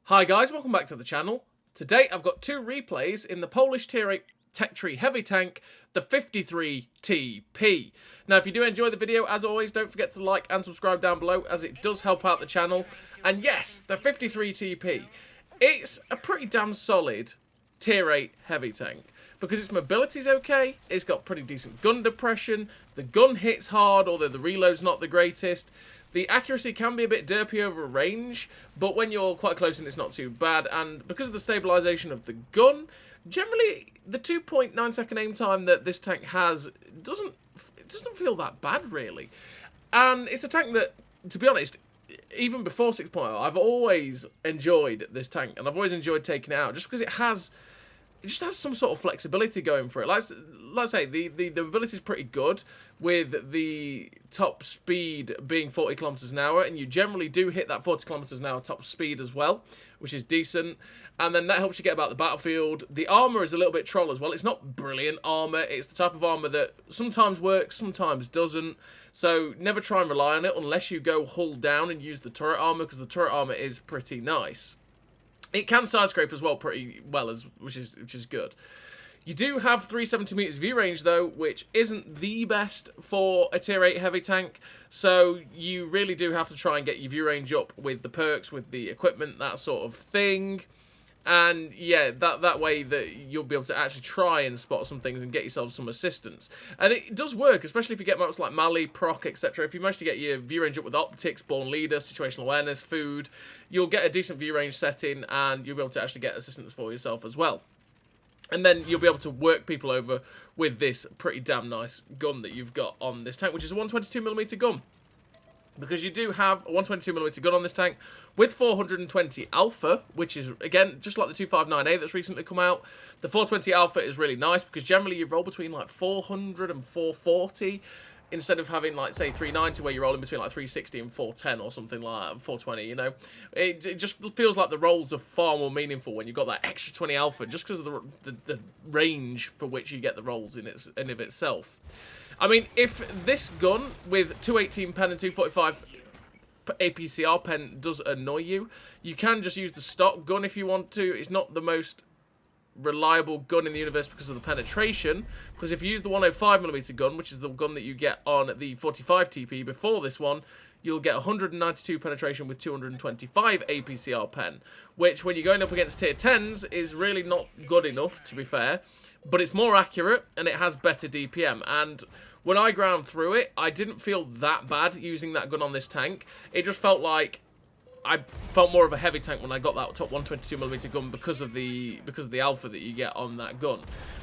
Hi guys, welcome back to the channel. Today I've got two replays in the Polish Tier 8 Tech Tree Heavy Tank, the 53 TP. Now if you do enjoy the video, as always, don't forget to like and subscribe down below as it does help out the channel. And yes, the 53 TP. It's a pretty damn solid Tier 8 Heavy Tank. Because its mobility's okay, it's got pretty decent gun depression, the gun hits hard, although the reload's not the greatest. The accuracy can be a bit derpy over range, but when you're quite close in, it's not too bad. And because of the stabilisation of the gun, generally the 2.9 second aim time that this tank has doesn't feel that bad, really. And it's a tank that, to be honest, even before 6.0, I've always enjoyed this tank, and I've always enjoyed taking it out, just because it just has some sort of flexibility going for it. Like I say, the ability is pretty good, with the top speed being 40 kilometers an hour, and you generally do hit that 40 kilometers an hour top speed as well, which is decent. And then that helps you get about the battlefield. The armor is a little bit troll as well. It's not brilliant armor. It's the type of armor that sometimes works, sometimes doesn't. So never try and rely on it unless you go hull down and use the turret armor, because the turret armor is pretty nice. It can side scrape as well pretty well, which is good. You do have 370 meters view range though, which isn't the best for a tier 8 heavy tank. So you really do have to try and get your view range up with the perks, with the equipment, that sort of thing. And yeah, that way that you'll be able to actually try and spot some things and get yourself some assistance. And it does work, especially if you get maps like Mali, Proc, etc. If you manage to get your view range up with optics, born leader, situational awareness, food, you'll get a decent view range setting, and you'll be able to actually get assistance for yourself as well. And then you'll be able to work people over with this pretty damn nice gun that you've got on this tank, which is a 122mm gun. Because you do have a 122mm gun on this tank with 420 alpha, which is, again, just like the 259A that's recently come out. The 420 alpha is really nice because generally you roll between like 400 and 440 instead of having, like, say, 390 where you're rolling between like 360 and 410 or something like that, 420, you know. It just feels like the rolls are far more meaningful when you've got that extra 20 alpha, just because of the range for which you get the rolls in of itself. I mean, if this gun with 218 pen and 245 APCR pen does annoy you, you can just use the stock gun if you want to. It's not the most reliable gun in the universe because of the penetration, because if you use the 105mm gun, which is the gun that you get on the 45 TP before this one, you'll get 192 penetration with 225 APCR pen, which when you're going up against tier 10s is really not good enough, to be fair. But it's more accurate, and it has better DPM. And when I ground through it, I didn't feel that bad using that gun on this tank. It just felt like I felt more of a heavy tank when I got that top 122mm gun because of the alpha that you get on that gun.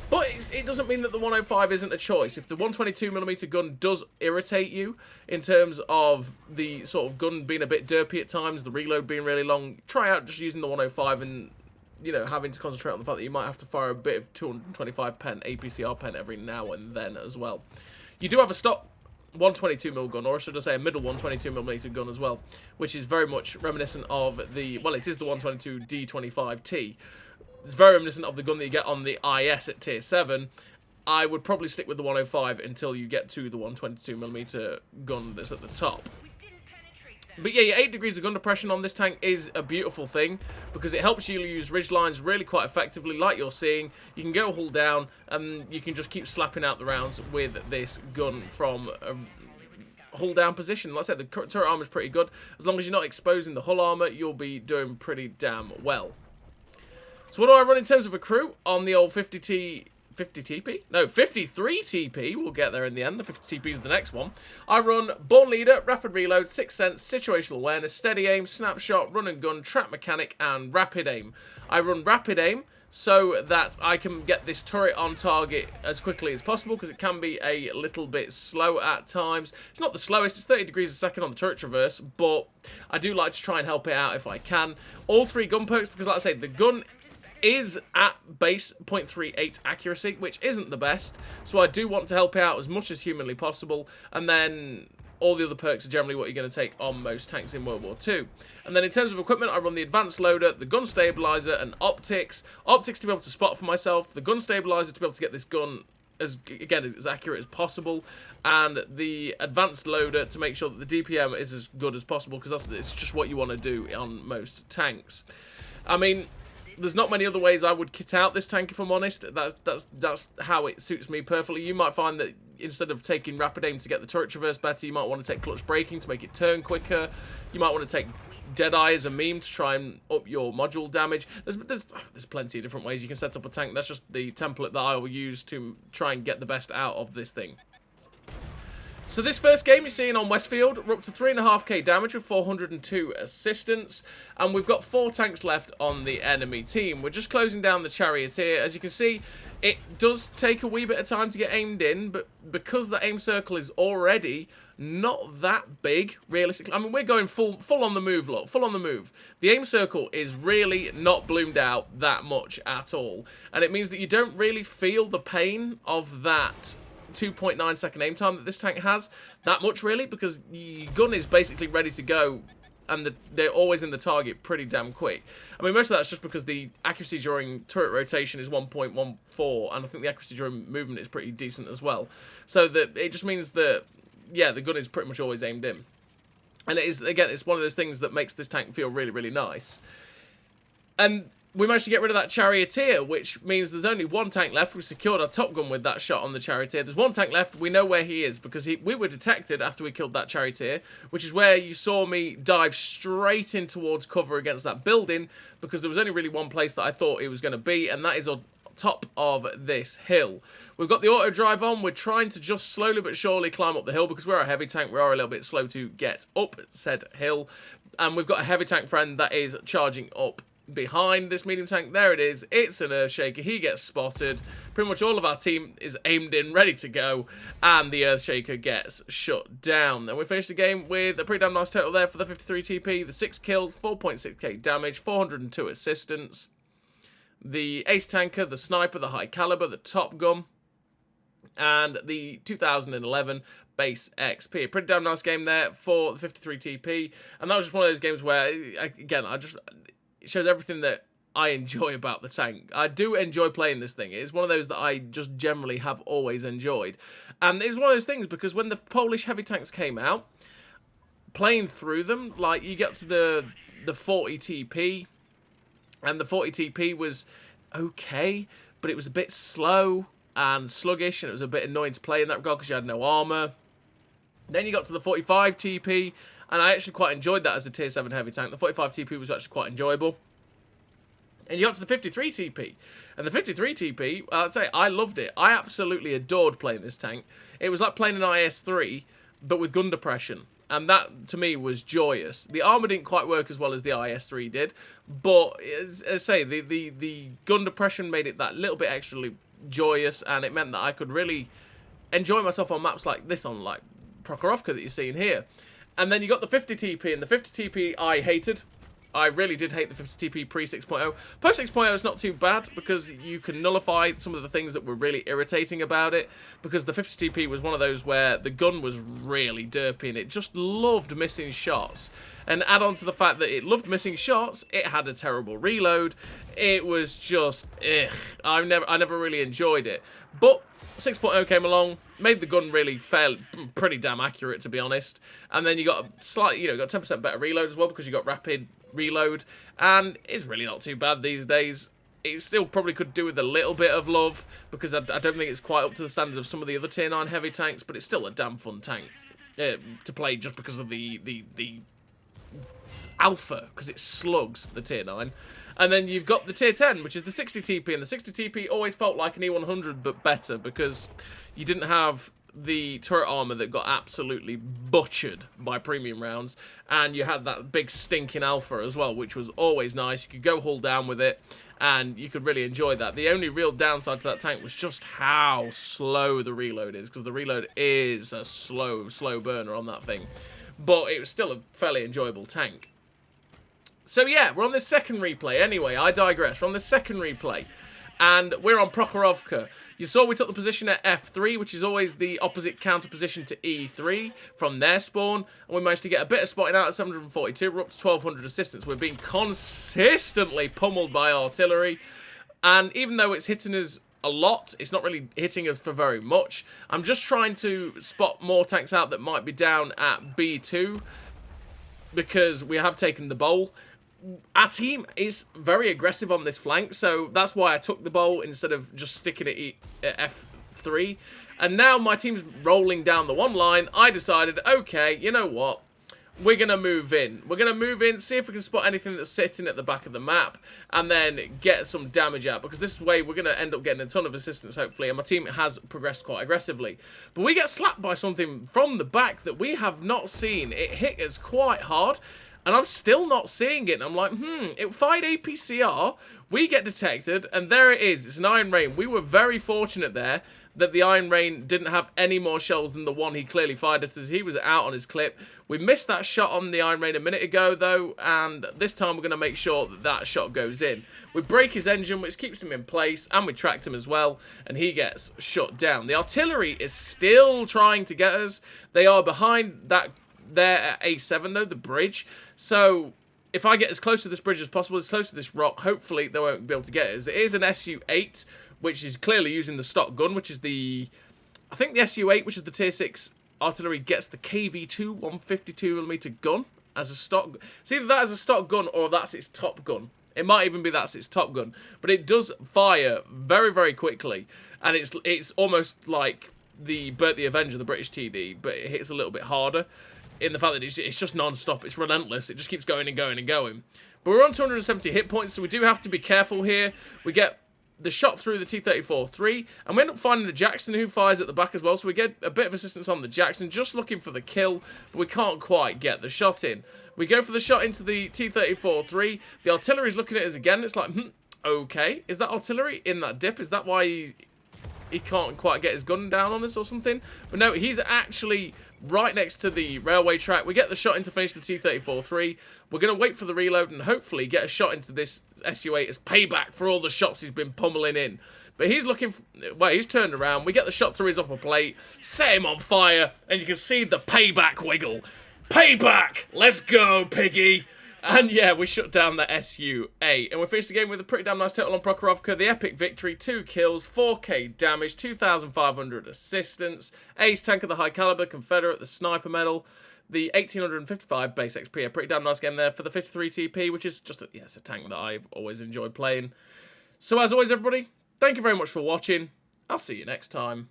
But it doesn't mean that the 105 isn't a choice. If the 122mm gun does irritate you in terms of the sort of gun being a bit derpy at times, the reload being really long, try out just using the 105 and, you know, having to concentrate on the fact that you might have to fire a bit of 225 pen APCR pen every now and then as well. You do have a stock 122mm gun, or should I say a middle 122mm gun as well, which is very much reminiscent of the, well, it is the 122 D25T. It's very reminiscent of the gun that you get on the IS at tier 7. I would probably stick with the 105 until you get to the 122mm gun that's at the top. But yeah, your 8 degrees of gun depression on this tank is a beautiful thing because it helps you use ridge lines really quite effectively, like you're seeing. You can go hull down and you can just keep slapping out the rounds with this gun from a hull down position. Like I said, the turret armor is pretty good. As long as you're not exposing the hull armor, you'll be doing pretty damn well. So what do I run in terms of a crew on the old 50 TP? No, 53 TP. We'll get there in the end. The 50 TP is the next one. I run Born Leader, Rapid Reload, Sixth Sense, Situational Awareness, Steady Aim, Snapshot, Run and Gun, Trap Mechanic, and Rapid Aim. I run Rapid Aim so that I can get this turret on target as quickly as possible, because it can be a little bit slow at times. It's not the slowest, it's 30 degrees a second on the turret traverse, but I do like to try and help it out if I can. All 3 gun perks, because like I say, the gun is at base 0.38 accuracy, which isn't the best, so I do want to help out as much as humanly possible, and then all the other perks are generally what you're going to take on most tanks in World War II. And then in terms of equipment, I run the advanced loader, the gun stabilizer, and optics. Optics to be able to spot for myself, the gun stabilizer to be able to get this gun as accurate as possible, and the advanced loader to make sure that the DPM is as good as possible, because it's just what you want to do on most tanks. I mean, there's not many other ways I would kit out this tank, if I'm honest. That's how it suits me perfectly. You might find that instead of taking rapid aim to get the turret traverse better, you might want to take clutch braking to make it turn quicker. You might want to take Deadeye as a meme to try and up your module damage. There's plenty of different ways you can set up a tank. That's just the template that I will use to try and get the best out of this thing. So this first game you're seeing on Westfield, we're up to 3.5k damage with 402 assistance, and we've got 4 tanks left on the enemy team. We're just closing down the Charioteer. As you can see, it does take a wee bit of time to get aimed in, but because the aim circle is already not that big, realistically. I mean, we're going full on the move, look, full on the move. The aim circle is really not bloomed out that much at all, and it means that you don't really feel the pain of that 2.9 second aim time that this tank has that much, really, because your gun is basically ready to go, and they're always in the target pretty damn quick. I mean, most of that's just because the accuracy during turret rotation is 1.14, and I think the accuracy during movement is pretty decent as well. So that it just means that, yeah, the gun is pretty much always aimed in. And it is, again, it's one of those things that makes this tank feel really, really nice. And we managed to get rid of that Charioteer, which means there's only one tank left. We secured our top gun with that shot on the Charioteer. There's one tank left. We know where he is because we were detected after we killed that Charioteer, which is where you saw me dive straight in towards cover against that building, because there was only really one place that I thought it was going to be, and that is on top of this hill. We've got the auto drive on. We're trying to just slowly but surely climb up the hill because we're a heavy tank. We are a little bit slow to get up said hill, and we've got a heavy tank friend that is charging up behind this medium tank. There it is. It's an Earthshaker. He gets spotted. Pretty much all of our team is aimed in, ready to go, and the Earthshaker gets shut down. And we finished the game with a pretty damn nice total there for the 53 TP, the 6 kills, 4.6k damage, 402 assistance, the ace tanker, the sniper, the high caliber, the top gun, and the 2011 base XP. A pretty damn nice game there for the 53 TP, and that was just one of those games where, again, it shows everything that I enjoy about the tank. I do enjoy playing this thing. It's one of those that I just generally have always enjoyed. And it's one of those things because when the Polish heavy tanks came out, playing through them, like, you get to the 40 TP, and the 40 TP was okay, but it was a bit slow and sluggish, and it was a bit annoying to play in that regard because you had no armour. Then you got to the 45 TP, and I actually quite enjoyed that as a tier 7 heavy tank. The 45 TP was actually quite enjoyable. And you got to the 53 TP. And the 53 TP, I'd say I loved it. I absolutely adored playing this tank. It was like playing an IS-3, but with gun depression. And that, to me, was joyous. The armour didn't quite work as well as the IS-3 did. But, as I say, the gun depression made it that little bit extra joyous. And it meant that I could really enjoy myself on maps like this, on like Prokhorovka that you're seeing here. And then you got the 50 TP, and the 50 TP I hated. I really did hate the 50 TP pre 6.0. Post 6.0 is not too bad because you can nullify some of the things that were really irritating about it, because the 50 TP was one of those where the gun was really derpy and it just loved missing shots. And add on to the fact that it loved missing shots, it had a terrible reload. It was just, ugh. I never really enjoyed it. But 6.0 came along, made the gun really pretty damn accurate, to be honest. And then you got a slight, got 10% better reload as well because you got rapid reload, and it's really not too bad these days. It still probably could do with a little bit of love because I don't think it's quite up to the standard of some of the other tier 9 heavy tanks, but it's still a damn fun tank to play just because of the alpha, because it slugs the tier 9. And then you've got the tier 10, which is the 60 TP, and the 60 TP always felt like an E100 but better because you didn't have the turret armor that got absolutely butchered by premium rounds, and you had that big stinking alpha as well, which was always nice. You could go hull down with it, and you could really enjoy that. The only real downside to that tank was just how slow the reload is, because the reload is a slow burner on that thing. But it was still a fairly enjoyable tank. So yeah, we're on this second replay. Anyway, I digress. We're on the second replay, and we're on Prokhorovka. You saw we took the position at F3, which is always the opposite counter position to E3 from their spawn, and we managed to get a bit of spotting out at 742. We're up to 1200 assistance. We're being consistently pummeled by artillery, and even though it's hitting us a lot, it's not really hitting us for very much. I'm just trying to spot more tanks out that might be down at B2, because we have taken the bowl. our team is very aggressive on this flank, so that's why I took the bolt instead of just sticking it at F3. And now my team's rolling down the one line. I decided, okay, you know what? We're going to move in. We're going to move in, see if we can spot anything that's sitting at the back of the map, and then get some damage out, because this way we're going to end up getting a ton of assistance, hopefully, and my team has progressed quite aggressively. But we get slapped by something from the back that we have not seen. It hit us quite hard, and I'm still not seeing it. And I'm like, it fired APCR, we get detected, and there it is. It's an Iron Rain. We were very fortunate there that the Iron Rain didn't have any more shells than the one he clearly fired at us. He was out on his clip. We missed that shot on the Iron Rain a minute ago, though, and this time we're going to make sure that that shot goes in. We break his engine, which keeps him in place, and we tracked him as well, and he gets shut down. The artillery is still trying to get us. They are behind that there at A7, though, the bridge. So if I get as close to this bridge as possible, as close to this rock, hopefully they won't be able to get us. It is an SU-8, which is clearly using the stock gun, which is the... I think the SU-8, which is the Tier 6 artillery, gets the KV-2 152mm gun as a stock... It's either that as a stock gun or that's its top gun. It might even be that's its top gun. But it does fire very, very quickly. And it's almost like the Bert the Avenger, the British TD, but it hits a little bit harder in the fact that it's just non-stop. It's relentless. It just keeps going and going and going. But we're on 270 hit points, so we do have to be careful here. We get the shot through the T-34-3, and we end up finding the Jackson who fires at the back as well, so we get a bit of assistance on the Jackson, just looking for the kill, but we can't quite get the shot in. We go for the shot into the T-34-3, the artillery's looking at us again, it's like, okay, is that artillery in that dip? Is that why he can't quite get his gun down on us or something? But no, he's actually right next to the railway track. We get the shot in to finish the T-34-3. We're going to wait for the reload and hopefully get a shot into this SU-8 as payback for all the shots he's been pummeling in. But he's looking for... Well, he's turned around. We get the shot through his upper plate. Set him on fire. And you can see the payback wiggle. Payback! Let's go, piggy! And yeah, we shut down the SU-8. And we finished the game with a pretty damn nice total on Prokhorovka. The epic victory, 2 kills, 4k damage, 2,500 assistance, ace tank of the high caliber, Confederate, the sniper medal, the 1,855 base XP. A pretty damn nice game there for the 53 TP, which is just it's a tank that I've always enjoyed playing. So as always, everybody, thank you very much for watching. I'll see you next time.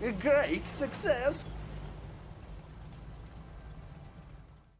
A great success!